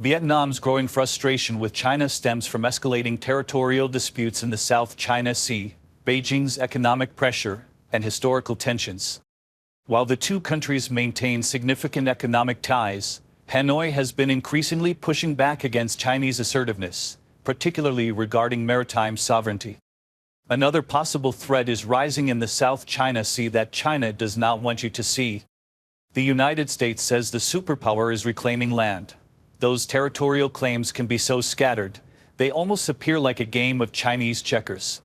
Vietnam's growing frustration with China stems from escalating territorial disputes in the South China Sea, Beijing's economic pressure, and historical tensions. While the two countries maintain significant economic ties, Hanoi has been increasingly pushing back against Chinese assertiveness, particularly regarding maritime sovereignty. Another possible threat is rising in the South China Sea that China does not want you to see. The United States says the superpower is reclaiming land. Those territorial claims can be so scattered, they almost appear like a game of Chinese checkers.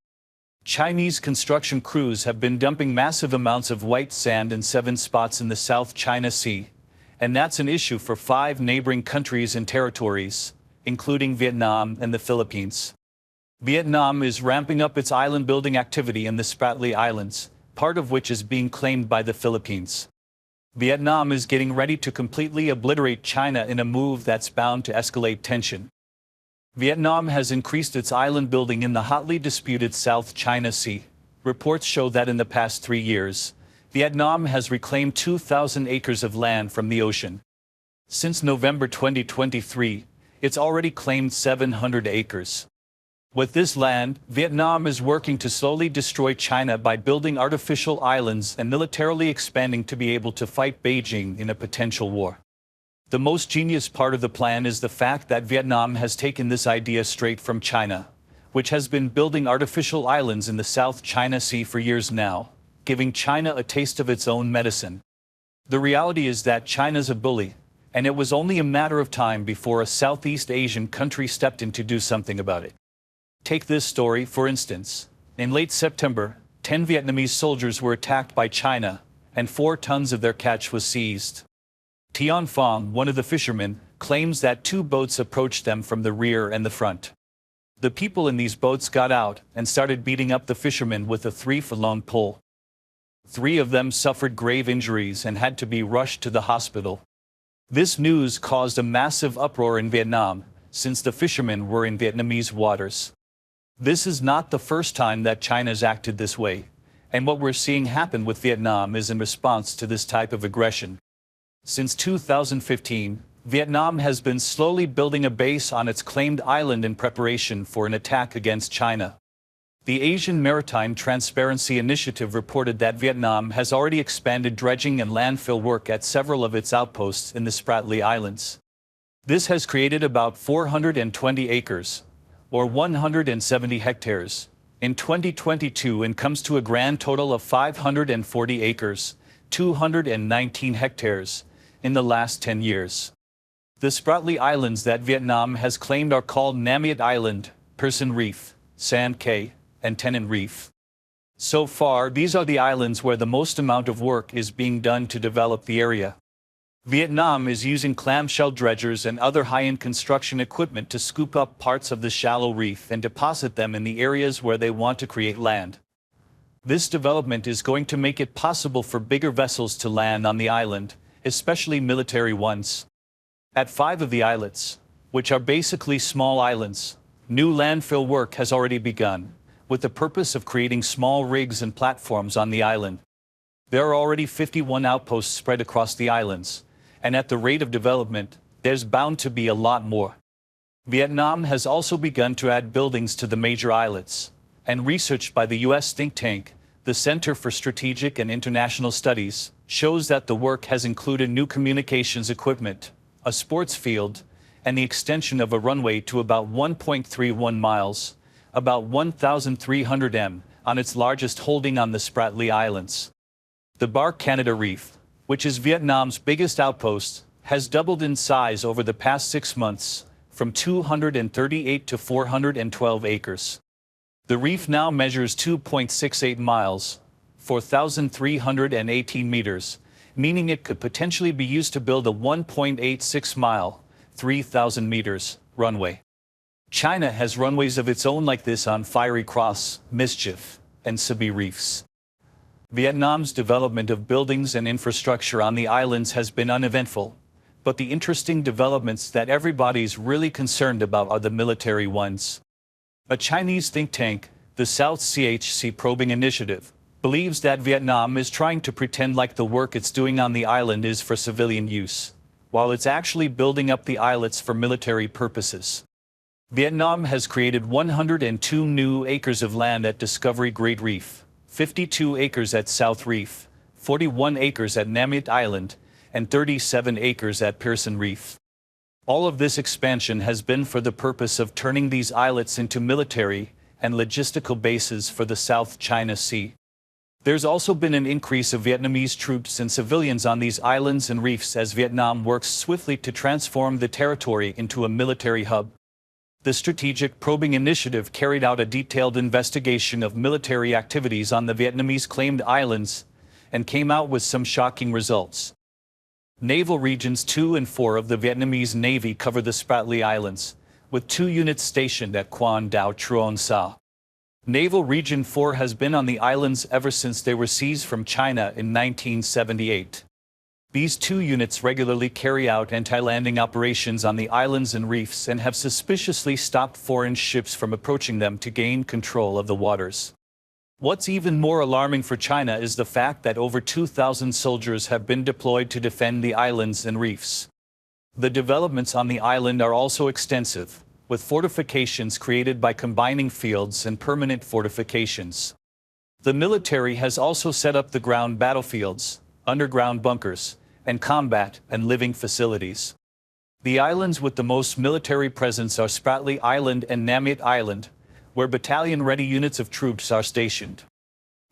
Chinese construction crews have been dumping massive amounts of white sand in 7 spots in the South China Sea, and that's an issue for 5 neighboring countries and territories, including Vietnam and the Philippines. Vietnam is ramping up its island-building activity in the Spratly Islands, part of which is being claimed by the Philippines. Vietnam is getting ready to completely obliterate China in a move that's bound to escalate tension. Vietnam has increased its island building in the hotly disputed South China Sea. Reports show that in the past 3 years, Vietnam has reclaimed 2,000 acres of land from the ocean. Since November 2023, it's already claimed 700 acres. With this land, Vietnam is working to slowly destroy China by building artificial islands and militarily expanding to be able to fight Beijing in a potential war. The most genius part of the plan is the fact that Vietnam has taken this idea straight from China, which has been building artificial islands in the South China Sea for years now, giving China a taste of its own medicine. The reality is that China's a bully, and it was only a matter of time before a Southeast Asian country stepped in to do something about it. Take this story, for instance. In late September, 10 Vietnamese soldiers were attacked by China, and 4 tons of their catch was seized. Tian Phong, one of the fishermen, claims that 2 boats approached them from the rear and the front. The people in these boats got out and started beating up the fishermen with a 3-foot-long pole. 3 of them suffered grave injuries and had to be rushed to the hospital. This news caused a massive uproar in Vietnam, since the fishermen were in Vietnamese waters. This is not the first time that China's acted this way, and what we're seeing happen with Vietnam is in response to this type of aggression. Since 2015, Vietnam has been slowly building a base on its claimed island in preparation for an attack against China. The Asian Maritime Transparency Initiative reported that Vietnam has already expanded dredging and landfill work at several of its outposts in the Spratly Islands. This has created about 420 acres, or 170 hectares, in 2022 and comes to a grand total of 540 acres, 219 hectares, in the last 10 years. The Spratly Islands that Vietnam has claimed are called Nam Yet Island, Person Reef, Sand Cay, and Tenen Reef. So far, these are the islands where the most amount of work is being done to develop the area. Vietnam is using clamshell dredgers and other high-end construction equipment to scoop up parts of the shallow reef and deposit them in the areas where they want to create land. This development is going to make it possible for bigger vessels to land on the island, especially military ones. At 5 of the islets, which are basically small islands, new landfill work has already begun, with the purpose of creating small rigs and platforms on the island. There are already 51 outposts spread across the islands, and at the rate of development, there's bound to be a lot more. Vietnam has also begun to add buildings to the major islets, and research by the U.S. think tank, the Center for Strategic and International Studies, shows that the work has included new communications equipment, a sports field, and the extension of a runway to about 1.31 miles, about 1,300 m, on its largest holding on the Spratly Islands. The Bar Canada Reef, which is Vietnam's biggest outpost, has doubled in size over the past 6 months, from 238 to 412 acres. The reef now measures 2.68 miles, 4,318 meters, meaning it could potentially be used to build a 1.86-mile, 3,000 meters, runway. China has runways of its own like this on Fiery Cross, Mischief, and Sibi reefs. Vietnam's development of buildings and infrastructure on the islands has been uneventful, but the interesting developments that everybody's really concerned about are the military ones. A Chinese think tank, the South CHC Probing Initiative, believes that Vietnam is trying to pretend like the work it's doing on the island is for civilian use, while it's actually building up the islets for military purposes. Vietnam has created 102 new acres of land at Discovery Great Reef, 52 acres at South Reef, 41 acres at Nam It Island, and 37 acres at Pearson Reef. All of this expansion has been for the purpose of turning these islets into military and logistical bases for the South China Sea. There's also been an increase of Vietnamese troops and civilians on these islands and reefs as Vietnam works swiftly to transform the territory into a military hub. The Strategic Probing Initiative carried out a detailed investigation of military activities on the Vietnamese claimed islands and came out with some shocking results. Naval Regions 2 and 4 of the Vietnamese Navy cover the Spratly Islands, with 2 units stationed at Quan Đảo Truong Sa. Naval Region 4 has been on the islands ever since they were seized from China in 1978. These 2 units regularly carry out anti-landing operations on the islands and reefs and have suspiciously stopped foreign ships from approaching them to gain control of the waters. What's even more alarming for China is the fact that over 2,000 soldiers have been deployed to defend the islands and reefs. The developments on the island are also extensive, with fortifications created by combining fields and permanent fortifications. The military has also set up the ground battlefields, underground bunkers, and combat and living facilities. The islands with the most military presence are Spratly Island and Nam It Island, where battalion-ready units of troops are stationed.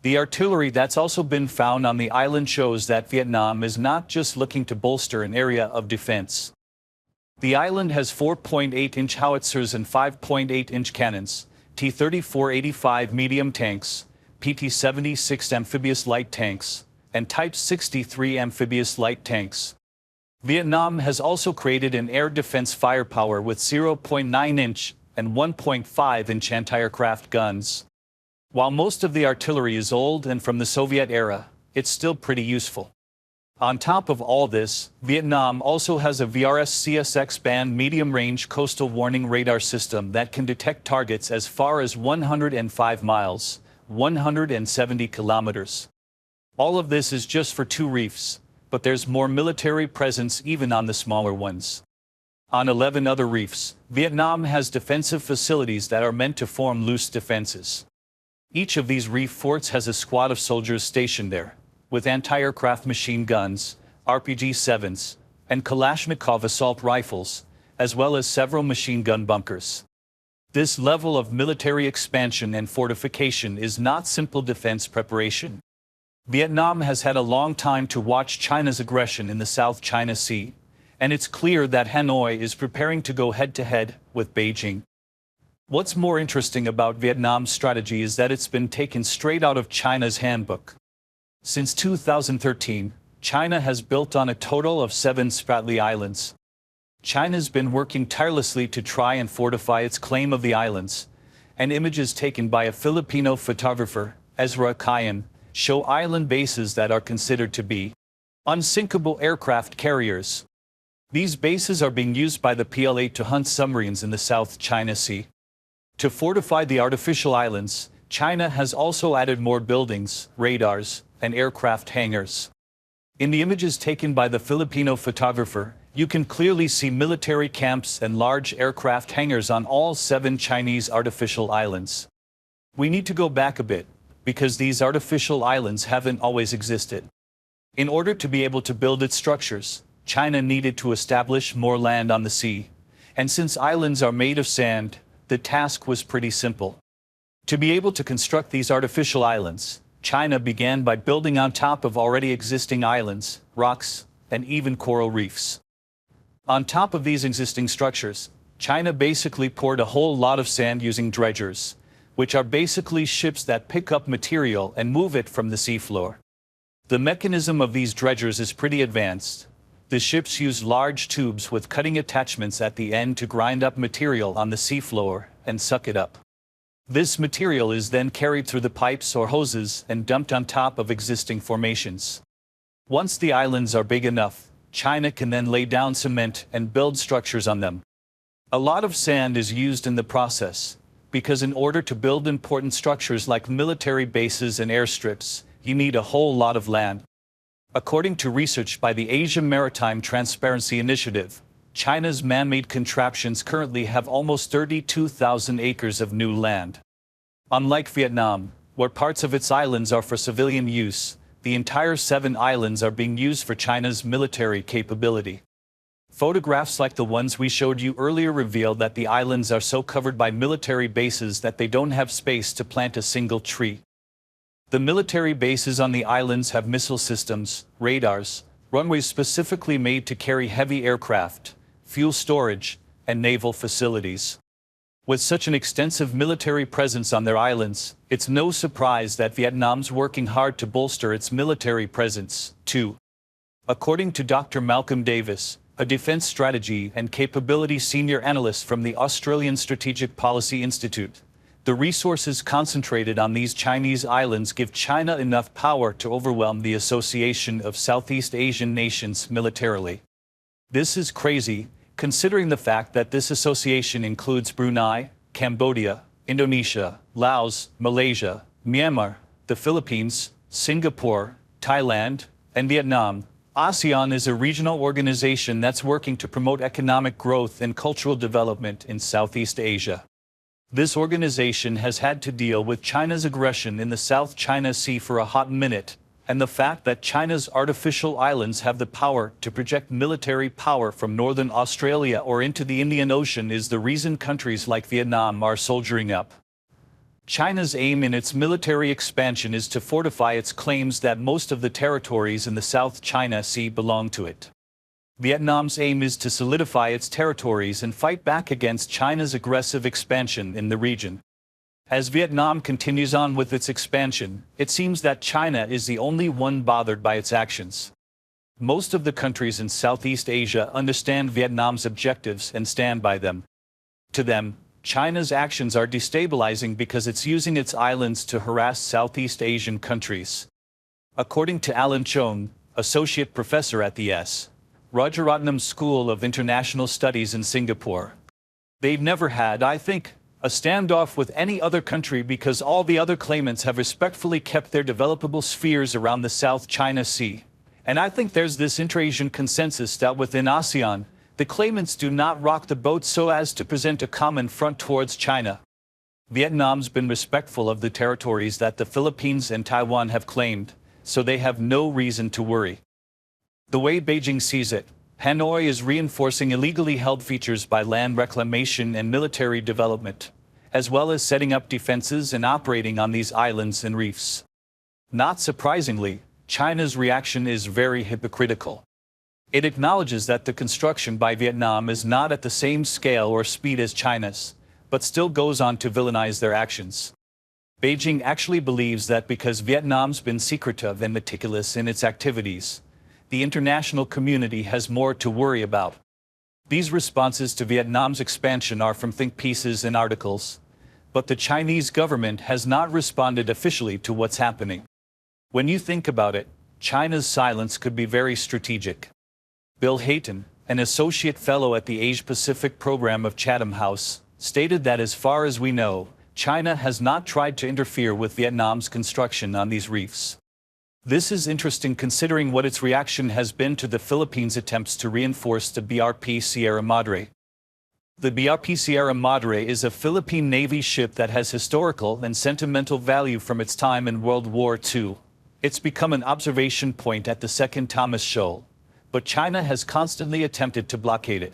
The artillery that's also been found on the island shows that Vietnam is not just looking to bolster an area of defense. The island has 4.8-inch howitzers and 5.8-inch cannons, T-34-85 medium tanks, PT-76 amphibious light tanks, and Type 63 amphibious light tanks. Vietnam has also created an air defense firepower with 0.9-inch and 1.5-inch anti-aircraft guns. While most of the artillery is old and from the Soviet era, it's still pretty useful. On top of all this, Vietnam also has a VRS-CSX band medium-range coastal warning radar system that can detect targets as far as 105 miles, 170 kilometers. All of this is just for 2 reefs, but there's more military presence even on the smaller ones. On 11 other reefs, Vietnam has defensive facilities that are meant to form loose defenses. Each of these reef forts has a squad of soldiers stationed there, with anti-aircraft machine guns, RPG-7s, and Kalashnikov assault rifles, as well as several machine gun bunkers. This level of military expansion and fortification is not simple defense preparation. Vietnam has had a long time to watch China's aggression in the South China Sea, and it's clear that Hanoi is preparing to go head-to-head with Beijing. What's more interesting about Vietnam's strategy is that it's been taken straight out of China's handbook. Since 2013, China has built on a total of 7 Spratly Islands. China's been working tirelessly to try and fortify its claim of the islands, and images taken by a Filipino photographer, Ezra Kayan, show island bases that are considered to be unsinkable aircraft carriers. These bases are being used by the PLA to hunt submarines in the South China Sea. To fortify the artificial islands, China has also added more buildings, radars, and aircraft hangars. In the images taken by the Filipino photographer, you can clearly see military camps and large aircraft hangars on all 7 Chinese artificial islands. We need to go back a bit, because these artificial islands haven't always existed. In order to be able to build its structures, China needed to establish more land on the sea, and since islands are made of sand, the task was pretty simple. To be able to construct these artificial islands, China began by building on top of already existing islands, rocks, and even coral reefs. On top of these existing structures, China basically poured a whole lot of sand using dredgers, which are basically ships that pick up material and move it from the seafloor. The mechanism of these dredgers is pretty advanced. The ships use large tubes with cutting attachments at the end to grind up material on the seafloor and suck it up. This material is then carried through the pipes or hoses and dumped on top of existing formations. Once the islands are big enough, China can then lay down cement and build structures on them. A lot of sand is used in the process, because in order to build important structures like military bases and airstrips, you need a whole lot of land. According to research by the Asia Maritime Transparency Initiative, China's man-made contraptions currently have almost 32,000 acres of new land. Unlike Vietnam, where parts of its islands are for civilian use, the entire 7 islands are being used for China's military capability. Photographs like the ones we showed you earlier reveal that the islands are so covered by military bases that they don't have space to plant a single tree. The military bases on the islands have missile systems, radars, runways specifically made to carry heavy aircraft, fuel storage, and naval facilities. With such an extensive military presence on their islands, it's no surprise that Vietnam's working hard to bolster its military presence, too. According to Dr. Malcolm Davis, a defense strategy and capability senior analyst from the Australian Strategic Policy Institute, the resources concentrated on these Chinese islands give China enough power to overwhelm the Association of Southeast Asian Nations militarily. This is crazy, considering the fact that this association includes Brunei, Cambodia, Indonesia, Laos, Malaysia, Myanmar, the Philippines, Singapore, Thailand, and Vietnam. ASEAN is a regional organization that's working to promote economic growth and cultural development in Southeast Asia. This organization has had to deal with China's aggression in the South China Sea for a hot minute, and the fact that China's artificial islands have the power to project military power from northern Australia or into the Indian Ocean is the reason countries like Vietnam are soldiering up. China's aim in its military expansion is to fortify its claims that most of the territories in the South China Sea belong to it. Vietnam's aim is to solidify its territories and fight back against China's aggressive expansion in the region. As Vietnam continues on with its expansion, it seems that China is the only one bothered by its actions. Most of the countries in Southeast Asia understand Vietnam's objectives and stand by them. To them, China's actions are destabilizing because it's using its islands to harass Southeast Asian countries. According to Alan Chung, associate professor at the S. Rajaratnam School of International Studies in Singapore, they've never had, I think, a standoff with any other country because all the other claimants have respectfully kept their developable spheres around the South China Sea. And I think there's this inter-Asian consensus that within ASEAN, the claimants do not rock the boat so as to present a common front towards China. Vietnam's been respectful of the territories that the Philippines and Taiwan have claimed, so they have no reason to worry. The way Beijing sees it, Hanoi is reinforcing illegally held features by land reclamation and military development, as well as setting up defenses and operating on these islands and reefs. Not surprisingly, China's reaction is very hypocritical. It acknowledges that the construction by Vietnam is not at the same scale or speed as China's, but still goes on to villainize their actions. Beijing actually believes that because Vietnam's been secretive and meticulous in its activities, the international community has more to worry about. These responses to Vietnam's expansion are from think pieces and articles, but the Chinese government has not responded officially to what's happening. When you think about it, China's silence could be very strategic. Bill Hayton, an associate fellow at the Asia-Pacific program of Chatham House, stated that as far as we know, China has not tried to interfere with Vietnam's construction on these reefs. This is interesting considering what its reaction has been to the Philippines' attempts to reinforce the BRP Sierra Madre. The BRP Sierra Madre is a Philippine Navy ship that has historical and sentimental value from its time in World War II. It's become an observation point at the Second Thomas Shoal, but China has constantly attempted to blockade it.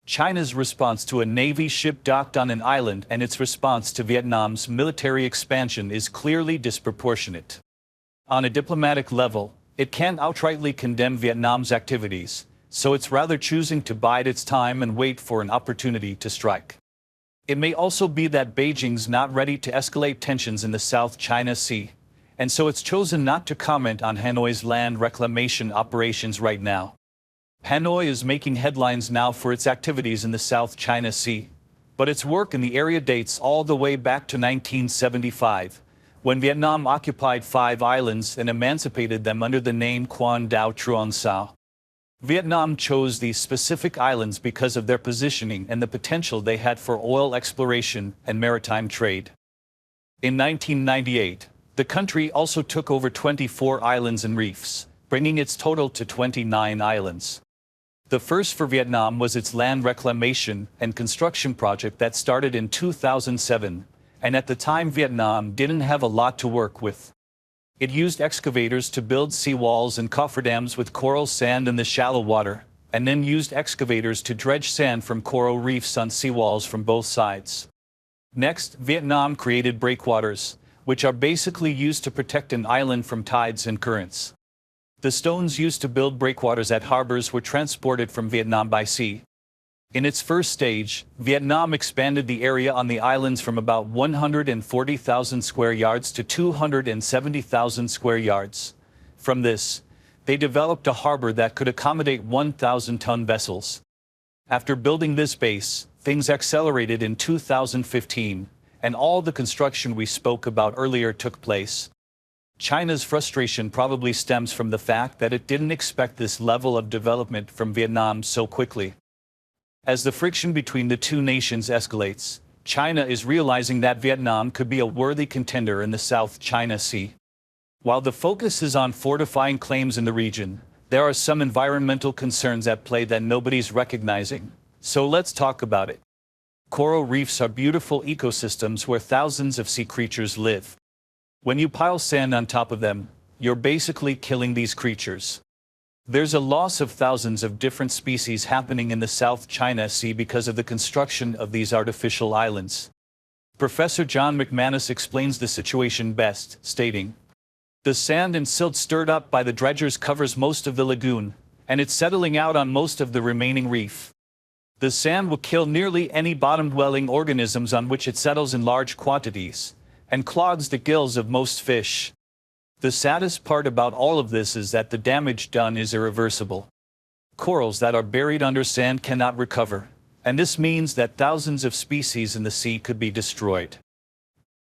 China's response to a Navy ship docked on an island and its response to Vietnam's military expansion is clearly disproportionate. On a diplomatic level, it can't outrightly condemn Vietnam's activities, so it's rather choosing to bide its time and wait for an opportunity to strike. It may also be that Beijing's not ready to escalate tensions in the South China Sea, and so it's chosen not to comment on Hanoi's land reclamation operations right now. Hanoi is making headlines now for its activities in the South China Sea, but its work in the area dates all the way back to 1975, when Vietnam occupied 5 islands and emancipated them under the name Quan Đảo Truong Sao. Vietnam chose these specific islands because of their positioning and the potential they had for oil exploration and maritime trade. In 1998, the country also took over 24 islands and reefs, bringing its total to 29 islands. The first for Vietnam was its land reclamation and construction project that started in 2007, and at the time Vietnam didn't have a lot to work with. It used excavators to build seawalls and cofferdams with coral sand in the shallow water, and then used excavators to dredge sand from coral reefs on seawalls from both sides. Next, Vietnam created breakwaters, which are basically used to protect an island from tides and currents. The stones used to build breakwaters at harbors were transported from Vietnam by sea. In its first stage, Vietnam expanded the area on the islands from about 140,000 square yards to 270,000 square yards. From this, they developed a harbor that could accommodate 1,000-ton vessels. After building this base, things accelerated in 2015, and all the construction we spoke about earlier took place. China's frustration probably stems from the fact that it didn't expect this level of development from Vietnam so quickly. As the friction between the two nations escalates, China is realizing that Vietnam could be a worthy contender in the South China Sea. While the focus is on fortifying claims in the region, there are some environmental concerns at play that nobody's recognizing. So let's talk about it. Coral reefs are beautiful ecosystems where thousands of sea creatures live. When you pile sand on top of them, you're basically killing these creatures. There's a loss of thousands of different species happening in the South China Sea because of the construction of these artificial islands. Professor John McManus explains the situation best, stating, "The sand and silt stirred up by the dredgers covers most of the lagoon, and it's settling out on most of the remaining reef. The sand will kill nearly any bottom-dwelling organisms on which it settles in large quantities, and clogs the gills of most fish. The saddest part about all of this is that the damage done is irreversible. Corals that are buried under sand cannot recover, and this means that thousands of species in the sea could be destroyed.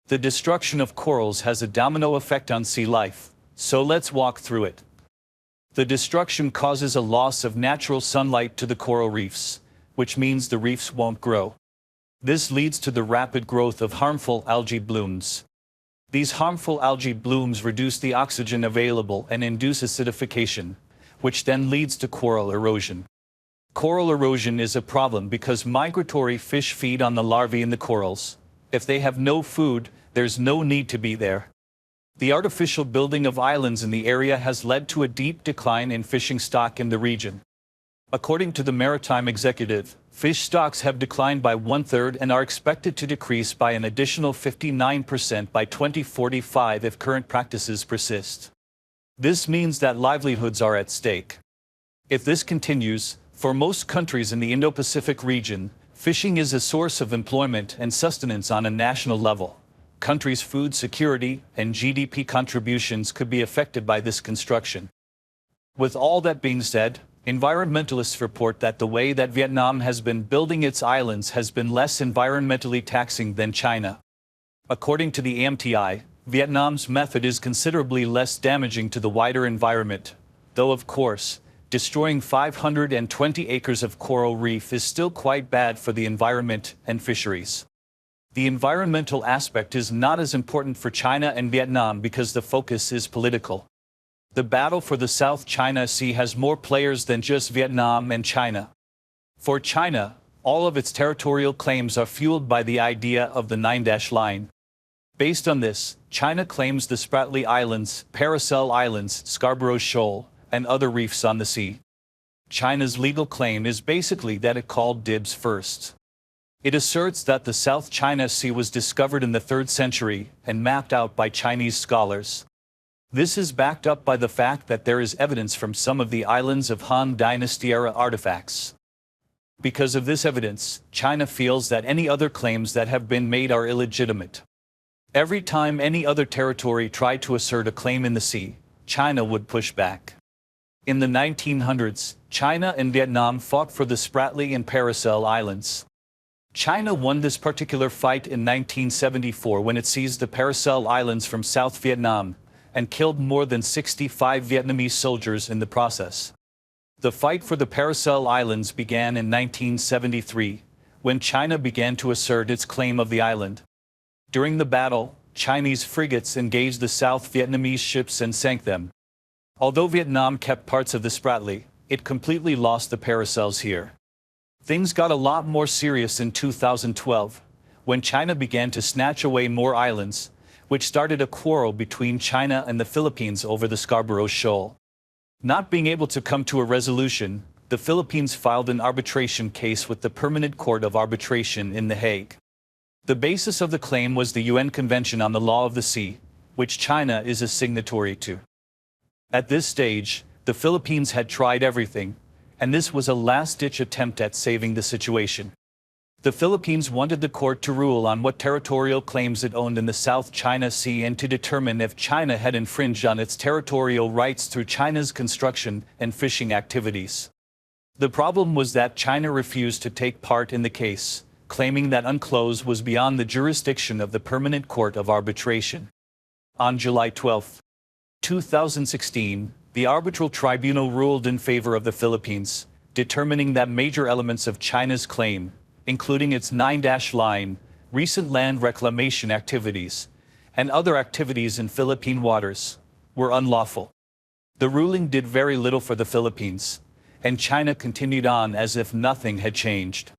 The destruction of corals has a domino effect on sea life, so let's walk through it. The destruction causes a loss of natural sunlight to the coral reefs, which means the reefs won't grow. This leads to the rapid growth of harmful algae blooms. These harmful algae blooms reduce the oxygen available and induce acidification, which then leads to coral erosion. Coral erosion is a problem because migratory fish feed on the larvae in the corals. If they have no food, there's no need to be there. The artificial building of islands in the area has led to a deep decline in fishing stock in the region. According to the Maritime Executive, fish stocks have declined by 1/3 and are expected to decrease by an additional 59% by 2045 if current practices persist. This means that livelihoods are at stake. If this continues, for most countries in the Indo-Pacific region, fishing is a source of employment and sustenance on a national level. Countries' food security and GDP contributions could be affected by this construction. With all that being said, environmentalists report that the way that Vietnam has been building its islands has been less environmentally taxing than China. According to the AMTI, Vietnam's method is considerably less damaging to the wider environment, though of course, destroying 520 acres of coral reef is still quite bad for the environment and fisheries. The environmental aspect is not as important for China and Vietnam because the focus is political. The battle for the South China Sea has more players than just Vietnam and China. For China, all of its territorial claims are fueled by the idea of the 9-dash line. Based on this, China claims the Spratly Islands, Paracel Islands, Scarborough Shoal, and other reefs on the sea. China's legal claim is basically that it called dibs first. It asserts that the South China Sea was discovered in the 3rd century and mapped out by Chinese scholars. This is backed up by the fact that there is evidence from some of the islands of Han Dynasty-era artifacts. Because of this evidence, China feels that any other claims that have been made are illegitimate. Every time any other territory tried to assert a claim in the sea, China would push back. In the 1900s, China and Vietnam fought for the Spratly and Paracel Islands. China won this particular fight in 1974 when it seized the Paracel Islands from South Vietnam and killed more than 65 Vietnamese soldiers in the process. The fight for the Paracel Islands began in 1973, when China began to assert its claim of the island. During the battle, Chinese frigates engaged the South Vietnamese ships and sank them. Although Vietnam kept parts of the Spratly, it completely lost the paracels here. Things got a lot more serious in 2012, when China began to snatch away more islands, which started a quarrel between China and the Philippines over the Scarborough Shoal. Not being able to come to a resolution, the Philippines filed an arbitration case with the Permanent Court of Arbitration in The Hague. The basis of the claim was the UN Convention on the Law of the Sea, which China is a signatory to. At this stage, the Philippines had tried everything, and this was a last-ditch attempt at saving the situation. The Philippines wanted the court to rule on what territorial claims it owned in the South China Sea and to determine if China had infringed on its territorial rights through China's construction and fishing activities. The problem was that China refused to take part in the case, claiming that UNCLOS was beyond the jurisdiction of the Permanent Court of Arbitration. On July 12, 2016, the arbitral tribunal ruled in favor of the Philippines, determining that major elements of China's claim, including its 9-line, recent land reclamation activities, and other activities in Philippine waters, were unlawful. The ruling did very little for the Philippines, and China continued on as if nothing had changed.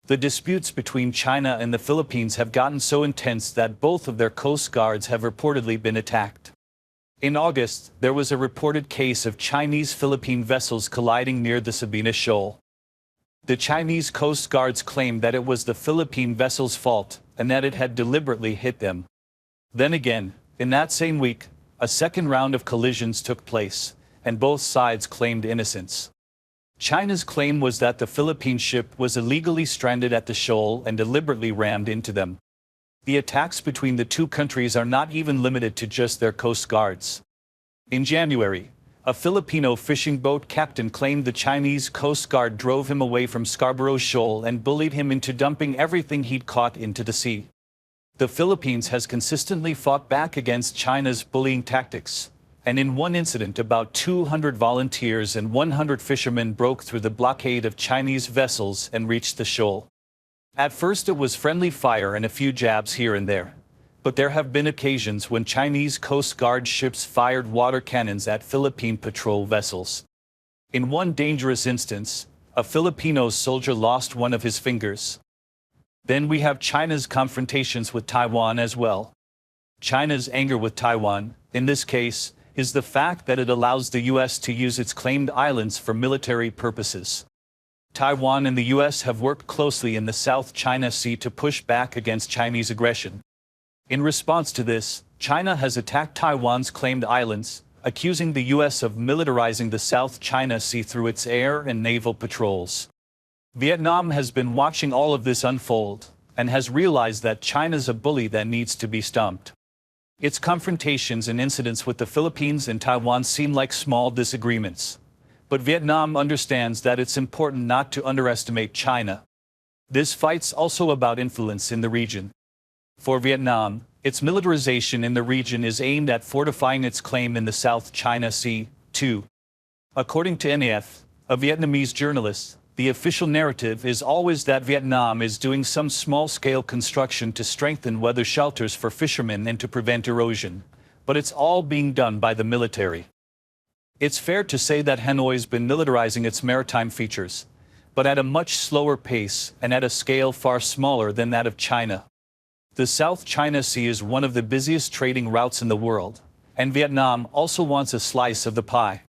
The disputes between China and the Philippines have gotten so intense that both of their coast guards have reportedly been attacked. In August, there was a reported case of Chinese-Philippine vessels colliding near the Sabina Shoal. The Chinese Coast Guards claimed that it was the Philippine vessel's fault and that it had deliberately hit them. Then again, in that same week, a second round of collisions took place, and both sides claimed innocence. China's claim was that the Philippine ship was illegally stranded at the shoal and deliberately rammed into them. The attacks between the two countries are not even limited to just their coast guards. In January, a Filipino fishing boat captain claimed the Chinese Coast Guard drove him away from Scarborough Shoal and bullied him into dumping everything he'd caught into the sea. The Philippines has consistently fought back against China's bullying tactics, and in one incident about 200 volunteers and 100 fishermen broke through the blockade of Chinese vessels and reached the shoal. At first it was friendly fire and a few jabs here and there, but there have been occasions when Chinese Coast Guard ships fired water cannons at Philippine patrol vessels. In one dangerous instance, a Filipino soldier lost one of his fingers. Then we have China's confrontations with Taiwan as well. China's anger with Taiwan, in this case, is the fact that it allows the U.S. to use its claimed islands for military purposes. Taiwan and the U.S. have worked closely in the South China Sea to push back against Chinese aggression. In response to this, China has attacked Taiwan's claimed islands, accusing the U.S. of militarizing the South China Sea through its air and naval patrols. Vietnam has been watching all of this unfold, and has realized that China's a bully that needs to be stumped. Its confrontations and incidents with the Philippines and Taiwan seem like small disagreements. But Vietnam understands that it's important not to underestimate China. This fight's also about influence in the region. For Vietnam, its militarization in the region is aimed at fortifying its claim in the South China Sea, too. According to NAF, a Vietnamese journalist, the official narrative is always that Vietnam is doing some small-scale construction to strengthen weather shelters for fishermen and to prevent erosion, but it's all being done by the military. It's fair to say that Hanoi's been militarizing its maritime features, but at a much slower pace and at a scale far smaller than that of China. The South China Sea is one of the busiest trading routes in the world, and Vietnam also wants a slice of the pie.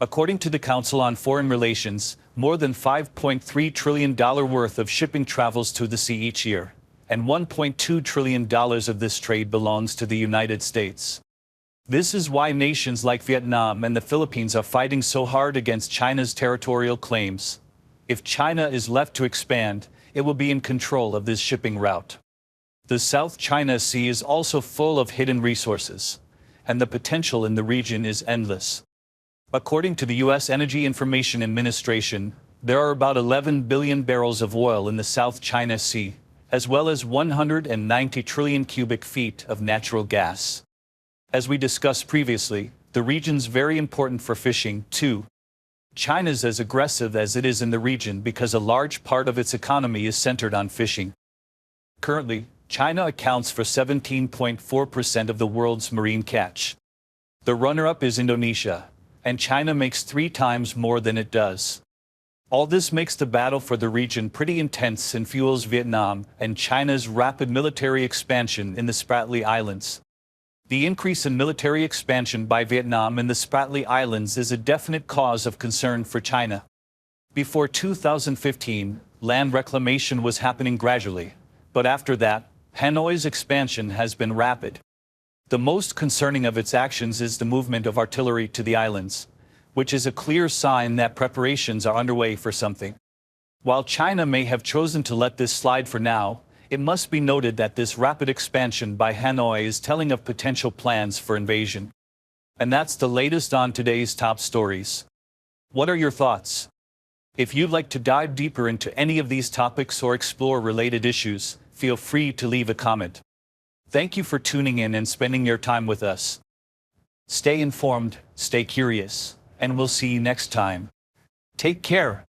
According to the Council on Foreign Relations, more than $5.3 trillion worth of shipping travels to the sea each year, and $1.2 trillion of this trade belongs to the United States. This is why nations like Vietnam and the Philippines are fighting so hard against China's territorial claims. If China is left to expand, it will be in control of this shipping route. The South China Sea is also full of hidden resources, and the potential in the region is endless. According to the U.S. Energy Information Administration, there are about 11 billion barrels of oil in the South China Sea, as well as 190 trillion cubic feet of natural gas. As we discussed previously, the region's very important for fishing, too. China's as aggressive as it is in the region because a large part of its economy is centered on fishing. Currently, China accounts for 17.4% of the world's marine catch. The runner-up is Indonesia, and China makes 3 times more than it does. All this makes the battle for the region pretty intense and fuels Vietnam and China's rapid military expansion in the Spratly Islands. The increase in military expansion by Vietnam in the Spratly Islands is a definite cause of concern for China. Before 2015, land reclamation was happening gradually, but after that, Hanoi's expansion has been rapid. The most concerning of its actions is the movement of artillery to the islands, which is a clear sign that preparations are underway for something. While China may have chosen to let this slide for now, it must be noted that this rapid expansion by Hanoi is telling of potential plans for invasion. And that's the latest on today's top stories. What are your thoughts? If you'd like to dive deeper into any of these topics or explore related issues, feel free to leave a comment. Thank you for tuning in and spending your time with us. Stay informed, stay curious, and we'll see you next time. Take care.